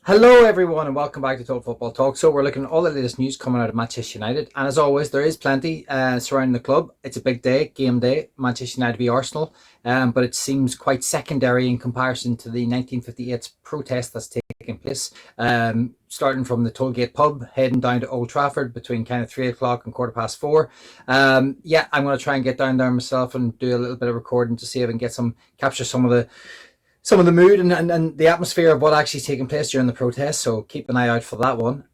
Hello, everyone, and welcome back to Total Football Talk. So we're looking at all the latest news coming out of Manchester United, and as always, there is plenty surrounding the club. It's a big day, game day, Manchester United v Arsenal, but it seems quite secondary in comparison to the 1958 protest that's taking place. Starting from the Tollgate pub, heading down to Old Trafford between kind of 3 o'clock and 4:15. Yeah, I'm going to try and get down there myself and do a little bit of recording to see if I can get capture some of the mood and the atmosphere of what actually is taking place during the protest. So keep an eye out for that one.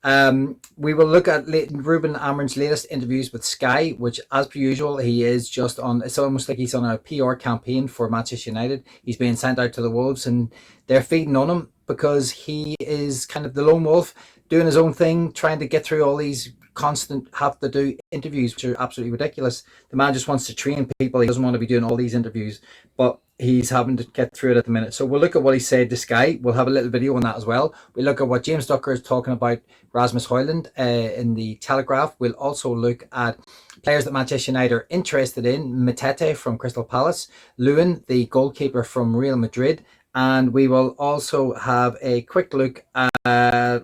We will look at Rubin Amorim's latest interviews with Sky, which, as per usual, he is just on. It's almost like he's on a PR campaign for Manchester United. He's being sent out to the wolves, and they're feeding on him because he is kind of the lone wolf, doing his own thing, trying to get through all these constant have to do interviews, which are absolutely ridiculous. The man just wants to train people. He doesn't want to be doing all these interviews, but he's having to get through it at the minute. So we'll look at what he said to Sky. We'll have a little video on that as well. We'll look at what James Ducker is talking about Rasmus Højlund in the Telegraph. We'll also look at players that Manchester United are interested in. Mateta from Crystal Palace, Lewin, the goalkeeper from Real Madrid, and we will also have a quick look at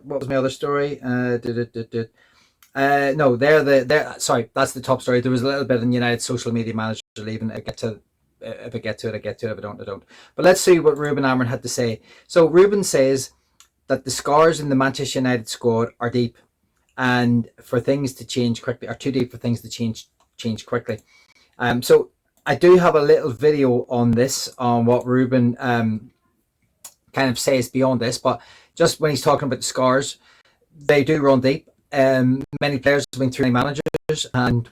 what was my other story. No, sorry, that's the top story. There was a little bit in United social media manager leaving. If I get to it, I get to it. If I don't, I don't. But let's see what Rubin Amorim had to say. So Ruben says that the scars in the Manchester United squad are deep, and for things to change quickly, are too deep for things to change quickly. So I do have a little video on this, on what Ruben kind of says beyond this, but just when he's talking about the scars, they do run deep. Many players have been through many managers, and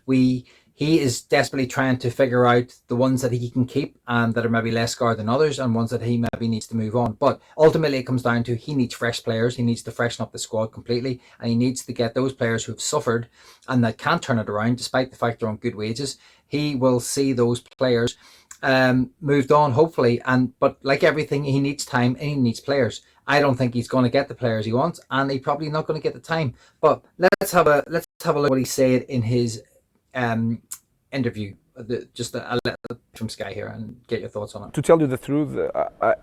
he is desperately trying to figure out the ones that he can keep and that are maybe less scarred than others, and ones that he maybe needs to move on. But ultimately, it comes down to he needs fresh players. He needs to freshen up the squad completely, and he needs to get those players who have suffered and that can't turn it around, despite the fact they're on good wages. He will see those players moved on, hopefully. But like everything, he needs time and he needs players. I don't think he's going to get the players he wants, and he's probably not going to get the time. But let's have a look at what he said in his interview, just a little from Sky here, and get your thoughts on it. To tell you the truth,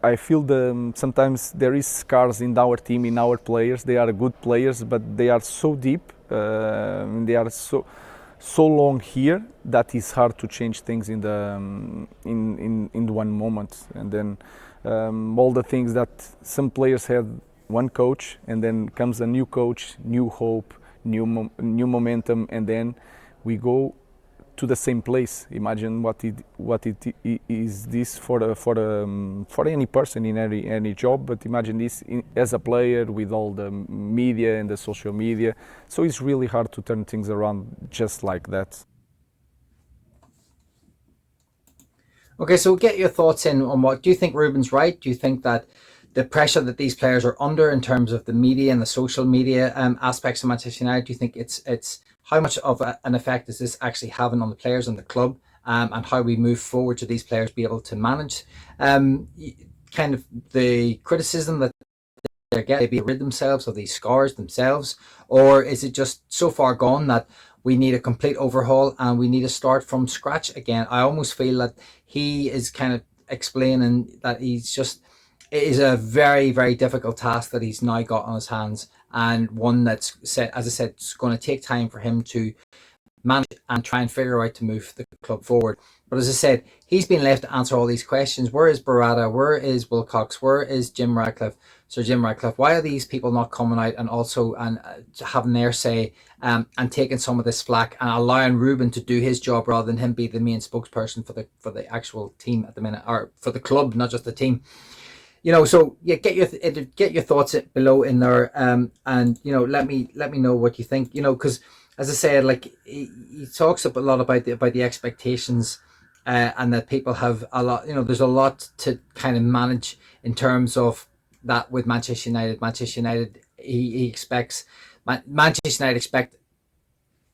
I feel sometimes there is scars in our team, in our players. They are good players, but they are so deep, they are so long here that it's hard to change things in one moment. And then all the things that some players have one coach, and then comes a new coach, new hope, new momentum, and then we go to the same place. Imagine what it is this for any person in any job, but imagine this as a player with all the media and the social media. So it's really hard to turn things around just like that. Okay, so get your thoughts in on what do you think Ruben's right? Do you think that the pressure that these players are under in terms of the media and the social media aspects of Manchester United, do you think it's how much of an effect is this actually having on the players and the club, and how we move forward to these players be able to manage kind of the criticism that they're getting, maybe rid themselves of these scars themselves, or is it just so far gone that we need a complete overhaul and we need to start from scratch again? I almost feel that he is kind of explaining that it is a very, very difficult task that he's now got on his hands, and one that's set, as I said, it's going to take time for him to manage and try and figure out to move the club forward. But as I said, he's been left to answer all these questions. Where is Barada? Where is Wilcox? Where is Sir Jim Ratcliffe? Why are these people not coming out and also having their say and taking some of this slack and allowing Ruben to do his job rather than him be the main spokesperson for the actual team at the minute, or for the club, not just the team? So yeah, get your thoughts below in there, and let me know what you think. Because as I said, like he talks a lot about the expectations, and that people have a lot. There's a lot to kind of manage in terms of that with Manchester United. Manchester United, he expects Manchester United expect.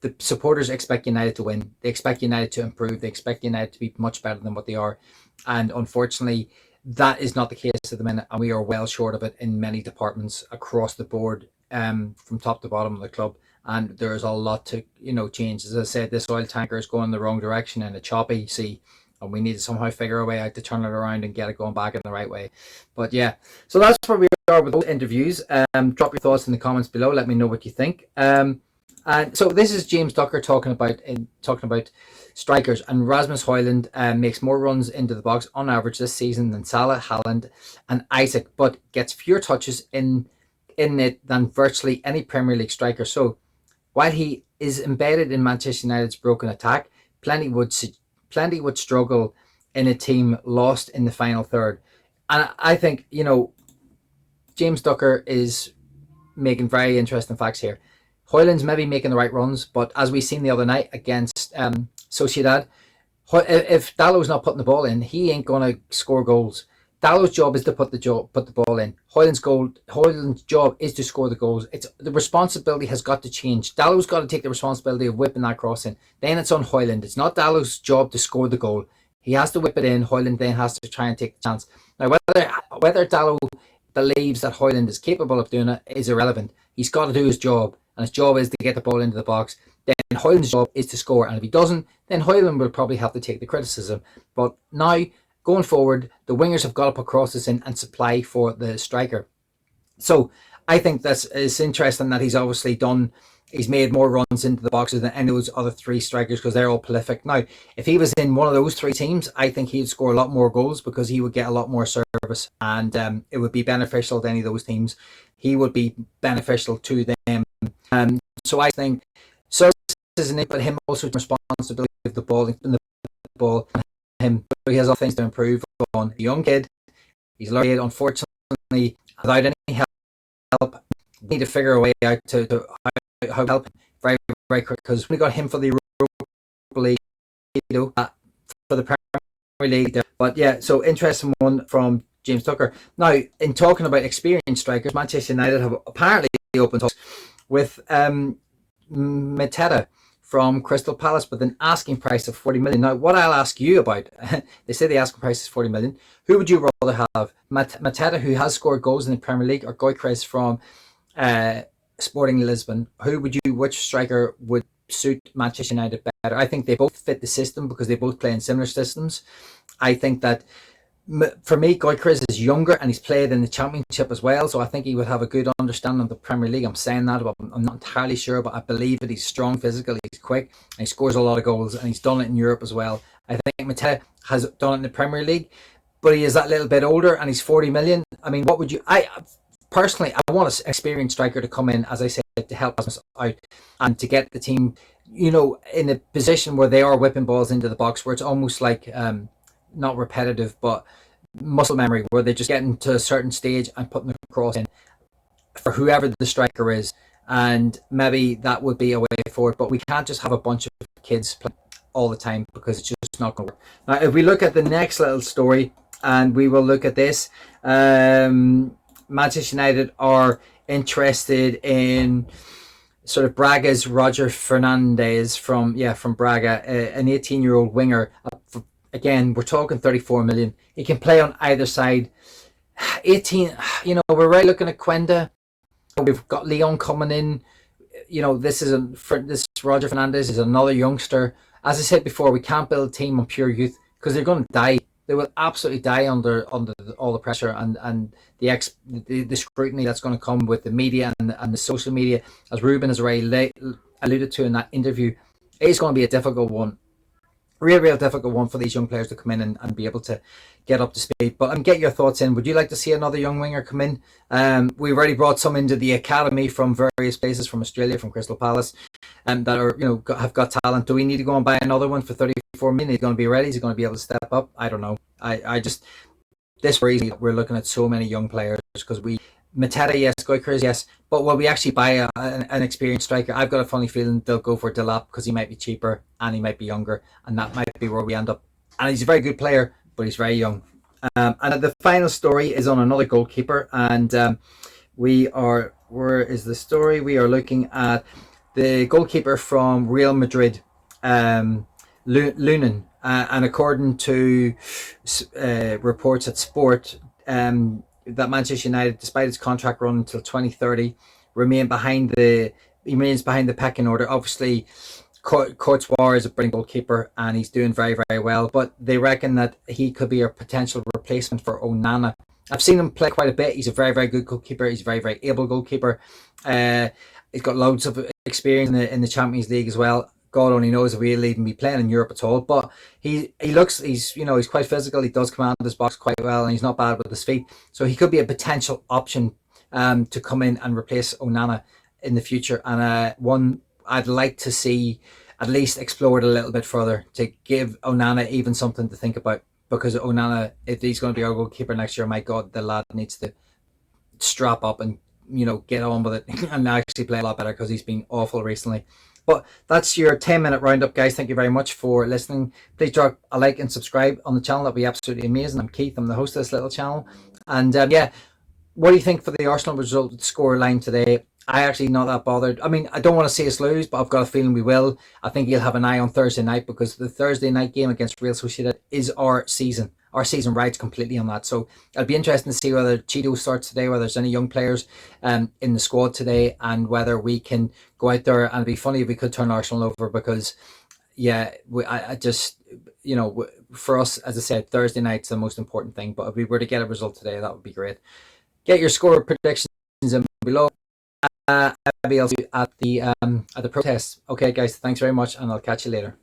The supporters expect United to win. They expect United to improve. They expect United to be much better than what they are, and unfortunately, that is not the case at the minute, and we are well short of it in many departments across the board, from top to bottom of the club. And there is a lot to change. As I said, this oil tanker is going the wrong direction, and a choppy. See and we need to somehow figure a way out to turn it around and get it going back in the right way. But yeah, so that's where we are with those interviews. Drop your thoughts in the comments below. Let me know what you think. And so this is James Ducker talking about strikers, and Rasmus Højlund makes more runs into the box on average this season than Salah, Haaland, and Isaac, but gets fewer touches in it than virtually any Premier League striker. So while he is embedded in Manchester United's broken attack, plenty would struggle in a team lost in the final third. And I think, James Ducker is making very interesting facts here. Højlund's maybe making the right runs, but as we seen the other night against Sociedad, if Dallow's not putting the ball in, he ain't going to score goals. Dallow's job is to put the ball in. Højlund's job is to score the goals. It's the responsibility has got to change. Dallow's got to take the responsibility of whipping that cross in. Then it's on Højlund. It's not Dallow's job to score the goal. He has to whip it in. Højlund then has to try and take the chance. Now, whether Dallow believes that Højlund is capable of doing it is irrelevant. He's got to do his job, and his job is to get the ball into the box. Then Højlund's job is to score, and if he doesn't, then Højlund will probably have to take the criticism. But now, going forward, the wingers have got to put crosses in and supply for the striker. So I think it's interesting that he's made more runs into the boxes than any of those other three strikers because they're all prolific. Now, if he was in one of those three teams, I think he'd score a lot more goals because he would get a lot more service, and it would be beneficial to any of those teams. He would be beneficial to them. So I think service isn't it, but him also responsibility of the ball and the ball. Him, he has other things to improve on. The young kid, he's learning, unfortunately, without any help. We need to figure a way out to how to help him very, very quick, because we got him for the Europa League, for the Premier League. But yeah, so interesting one from James Tucker. Now, in talking about experienced strikers, Manchester United have apparently opened talks with Mateta from Crystal Palace with an asking price of 40 million. Now, what I'll ask you about, they say the asking price is 40 million. Who would you rather have? Mateta, who has scored goals in the Premier League, or Gyökeres from Sporting Lisbon? Which striker would suit Manchester United better? I think they both fit the system because they both play in similar systems. I think that for me, Gyökeres is younger and he's played in the Championship as well, so I think he would have a good understanding of the Premier League. I'm saying that, but I'm not entirely sure, but I believe that he's strong physically, he's quick, and he scores a lot of goals, and he's done it in Europe as well. I think Mateta has done it in the Premier League, but he is that little bit older and he's 40 million. I mean, what would you... Personally, I want an experienced striker to come in, as I said, to help us out and to get the team, in a position where they are whipping balls into the box, where it's almost like... not repetitive, but muscle memory, where they're just getting to a certain stage and putting the cross in for whoever the striker is, and maybe that would be a way forward. But we can't just have a bunch of kids playing all the time because it's just not going to work. Now, if we look at the next little story, and we will look at this, Manchester United are interested in sort of Braga's Roger Fernandez from Braga, an 18-year-old winger. Again, we're talking 34 million. He can play on either side. 18, we're right looking at Quenda. We've got Leon coming in. This Roger Fernandez is another youngster. As I said before, we can't build a team on pure youth because they're going to die. They will absolutely die under all the pressure and the scrutiny that's going to come with the media and the social media. As Ruben has already alluded to in that interview, it's going to be a difficult one. Real difficult one for these young players to come in and be able to get up to speed. But get your thoughts in. Would you like to see another young winger come in? We've already brought some into the academy from various places, from Australia, from Crystal Palace, and that are have got talent. Do we need to go and buy another one for 34 million? Is he going to be ready? Is he going to be able to step up? I don't know. I just, this worries me. We're looking at so many young players because Mateta, yes, Gyökeres, yes, but will we actually buy an experienced striker? I've got a funny feeling they'll go for Delap because he might be cheaper and he might be younger, and that might be where we end up. And he's a very good player, but he's very young. And the final story is on another goalkeeper, and where is the story? We are looking at the goalkeeper from Real Madrid, Lunin, and according to reports at Sport, that Manchester United, despite its contract run until 2030, remains behind the pecking order. Obviously, Courtois is a brilliant goalkeeper and he's doing very, very well. But they reckon that he could be a potential replacement for Onana. I've seen him play quite a bit. He's a very, very good goalkeeper. He's a very, very able goalkeeper. Uh, he's got loads of experience in the Champions League as well. God only knows if he'll even be playing in Europe at all. But he's quite physical. He does command his box quite well, and he's not bad with his feet. So he could be a potential option to come in and replace Onana in the future. And one I'd like to see at least explored a little bit further to give Onana even something to think about. Because Onana, if he's going to be our goalkeeper next year, my God, the lad needs to strap up and get on with it and actually play a lot better because he's been awful recently. But that's your 10-minute roundup, guys. Thank you very much for listening. Please drop a like and subscribe on the channel. That'd be absolutely amazing. I'm Keith. I'm the host of this little channel. And what do you think for the Arsenal result score line today? I actually not that bothered. I mean, I don't want to see us lose, but I've got a feeling we will. I think you'll have an eye on Thursday night because the Thursday night game against Real Sociedad is our season. Our season rides completely on that. So it'll be interesting to see whether Cheeto starts today, whether there's any young players in the squad today, and whether we can go out there. And it'd be funny if we could turn Arsenal over because, I just, for us, as I said, Thursday night's the most important thing. But if we were to get a result today, that would be great. Get your score predictions in below. I'll be at the protest. Okay, guys, thanks very much, and I'll catch you later.